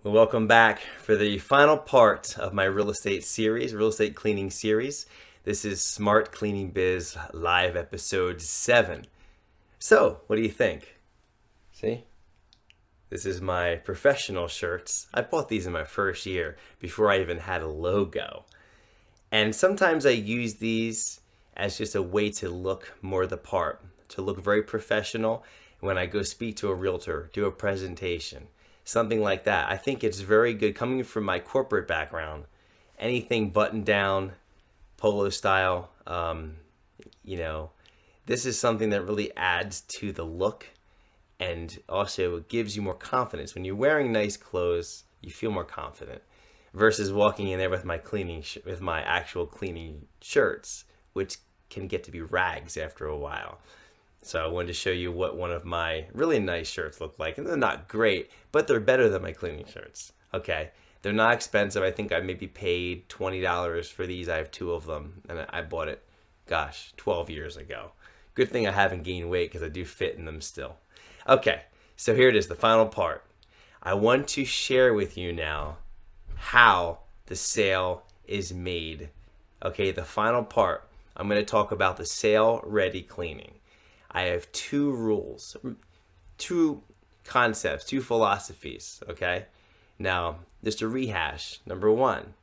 Well, welcome back for the final part of my real estate series, real estate cleaning series. This is Smart Cleaning Biz Live episode 7. So, what do you think? See? This is my professional shirts. I bought these in my first year before I even had a logo. And sometimes I use these as just a way to look more the part, to look very professional when I go speak to a realtor, do a presentation, something like that. I think it's very good coming from my corporate background. Anything button down, polo style, this is something that really adds to the look and also gives you more confidence. When you're wearing nice clothes, you feel more confident versus walking in there with with my actual cleaning shirts, which can get to be rags after a while. So I wanted to show you what one of my really nice shirts look like. And they're not great, but they're better than my cleaning shirts. Okay. They're not expensive. I think I maybe paid $20 for these. I have 2 of them, and I bought it, 12 years ago. Good thing I haven't gained weight because I do fit in them still. Okay, so here it is, the final part. I want to share with you now how the sale is made. Okay, the final part. I'm going to talk about the sale-ready cleaning. I have 2 rules, 2 concepts, 2 philosophies, okay? Now, just to rehash, number 1,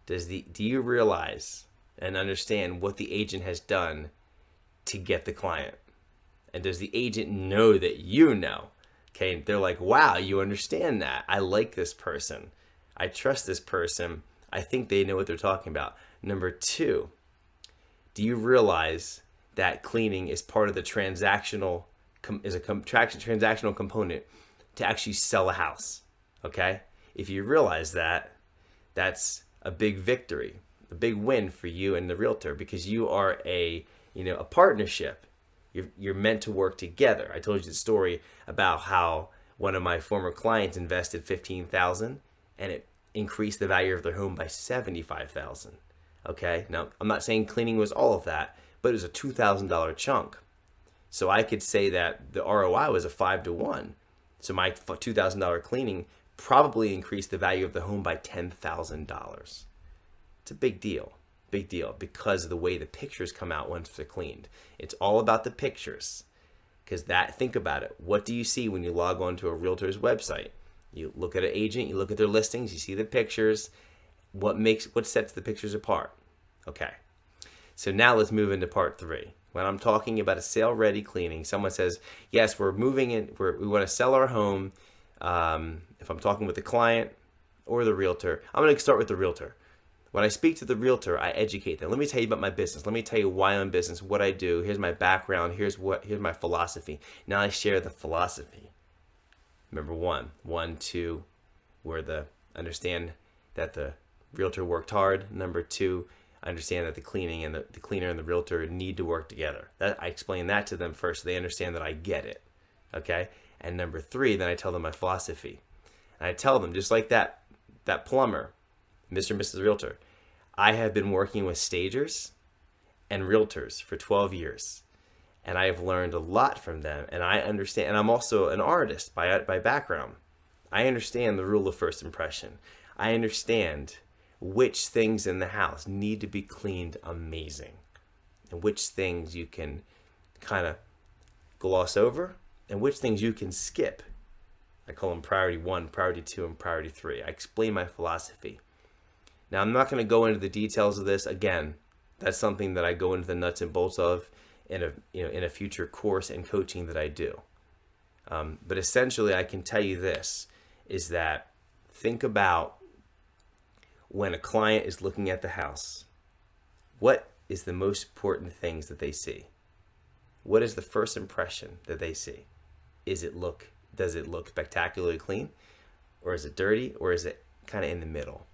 do you realize and understand what the agent has done to get the client? And does the agent know that you know? Okay, they're like, wow, you understand that. I like this person. I trust this person. I think they know what they're talking about. Number 2, do you realize that cleaning is part of the transactional component to actually sell a house? Okay, if you realize that, that's a big victory, a big win for you and the realtor, because you are a partnership. You're meant to work together. I told you the story about how one of my former clients invested $15,000 and it increased the value of their home by $75,000. Okay, now I'm not saying cleaning was all of that, but it was a $2,000 chunk. So I could say that the ROI was a 5-to-1. So my $2,000 cleaning probably increased the value of the home by $10,000. It's a big deal, because of the way the pictures come out once they're cleaned. It's all about the pictures. Because think about it. What do you see when you log on to a realtor's website? You look at an agent, you look at their listings, you see the pictures. What sets the pictures apart? Okay. So now let's move into part 3. When I'm talking about a sale-ready cleaning, someone says, yes, we're moving in, we want to sell our home. If I'm talking with the client or the realtor, I'm going to start with the realtor. When I speak to the realtor, I educate them. Let me tell you about my business. Let me tell you why I'm in business, what I do. Here's my background. Here's my philosophy. Now I share the philosophy. Remember 1, 2, understand that the realtor worked hard. Number 2, I understand that the cleaning and the cleaner and the realtor need to work together. I explain that to them first so they understand that I get it. Okay? And number 3, then I tell them my philosophy. And I tell them, just like that plumber, Mr. and Mrs. Realtor, I have been working with stagers and realtors for 12 years. And I have learned a lot from them. And I understand, and I'm also an artist by background. I understand the rule of first impression. I understand which things in the house need to be cleaned amazing and which things you can kind of gloss over and which things you can skip. I call them priority 1, priority 2, and priority 3. I explain my philosophy. Now, I'm not going to go into the details of this. Again, that's something that I go into the nuts and bolts of in a future course and coaching that I do. But essentially, I can tell you this, is that think about when a client is looking at the house, what is the most important things that they see? What is the first impression that they see? Does it look spectacularly clean? Or is it dirty? Or is it kind of in the middle?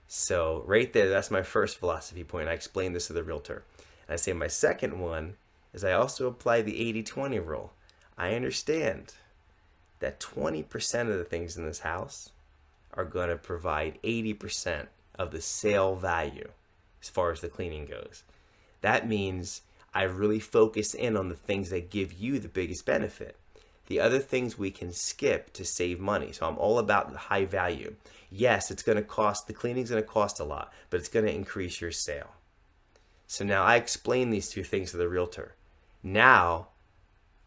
So right there, that's my first philosophy point. I explain this to the realtor. And I say my second one is I also apply the 80-20 rule. I understand that 20% of the things in this house are going to provide 80% of the sale value as far as the cleaning goes. That means I really focus in on the things that give you the biggest benefit. the other things we can skip to save money. So I'm all about the high value. Yes, it's going to cost, the cleaning's going to cost a lot, but it's going to increase your sale. So now I explain these two things to the realtor. Now,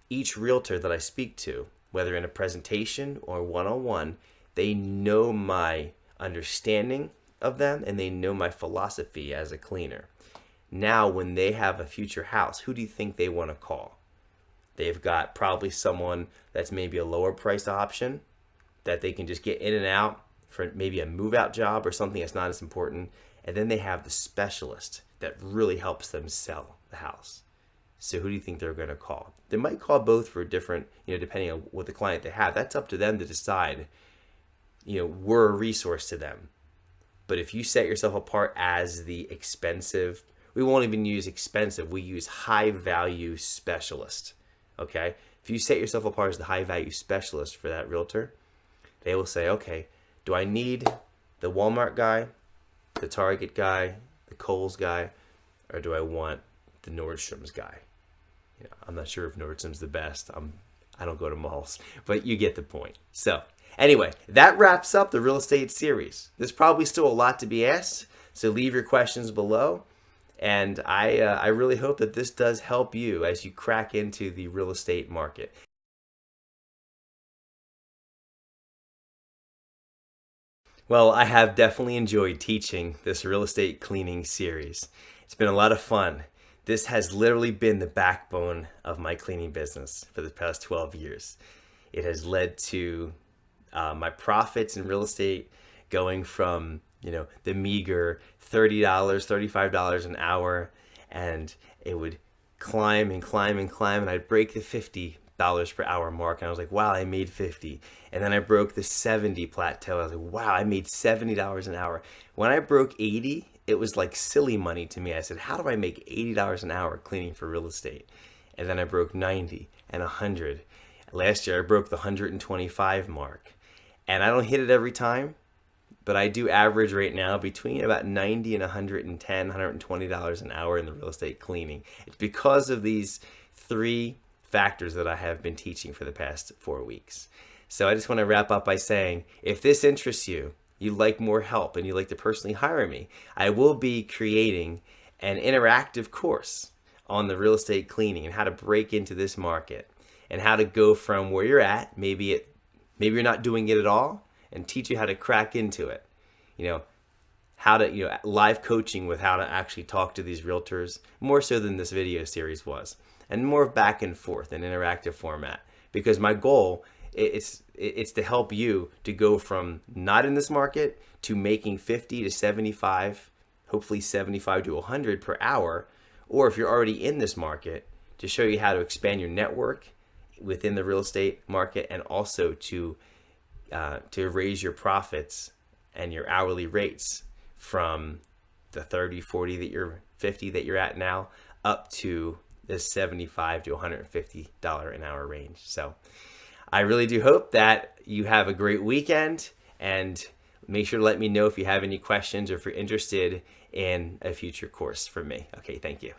each realtor that I speak to, whether in a presentation or one-on-one, they know my understanding of them and they know my philosophy as a cleaner. Now, when they have a future house, who do you think they want to call? They've got probably someone that's maybe a lower priced option that they can just get in and out for maybe a move out job or something that's not as important. And then they have the specialist that really helps them sell the house. So who do you think they're going to call? They might call both for different, depending on what the client they have. That's up to them to decide. We're a resource to them. But if you set yourself apart as the expensive, we won't even use expensive, we use high value specialist. Okay? If you set yourself apart as the high value specialist for that realtor, they will say, okay, do I need the Walmart guy, the Target guy, the Kohl's guy, or do I want the Nordstrom's guy? I'm not sure if Nordstrom's the best. I don't go to malls, but you get the point. So anyway, that wraps up the real estate series. There's probably still a lot to be asked, so leave your questions below. And I really hope that this does help you as you crack into the real estate market. Well, I have definitely enjoyed teaching this real estate cleaning series. It's been a lot of fun. This has literally been the backbone of my cleaning business for the past 12 years. It has led to my profits in real estate going from, the meager $30, $35 an hour, and it would climb and climb and climb, and I'd break the $50 per hour mark, and I was like, wow, I made 50. And then I broke the 70 plateau. I was like, wow, I made $70 an hour. When I broke 80, it was like silly money to me. I said, how do I make $80 an hour cleaning for real estate? And then I broke 90 and 100. Last year, I broke the 125 mark. And I don't hit it every time, but I do average right now between about $90 and $110, $120 an hour in the real estate cleaning. It's because of these three factors that I have been teaching for the past 4 weeks. So I just want to wrap up by saying, if this interests you, you like more help, and you like to personally hire me, I will be creating an interactive course on the real estate cleaning and how to break into this market and how to go from where you're at, maybe you're not doing it at all, and teach you how to crack into it. How to, live coaching with how to actually talk to these realtors, more so than this video series was, and more back and forth, an interactive format. Because my goal is to help you to go from not in this market to making 50 to 75, hopefully 75 to 100 per hour, or if you're already in this market, to show you how to expand your network within the real estate market, and also to raise your profits and your hourly rates from the 30, 40 that you're 50 that you're at now up to this $75 to $150 an hour range. So I really do hope that you have a great weekend, and make sure to let me know if you have any questions or if you're interested in a future course from me. Okay, thank you.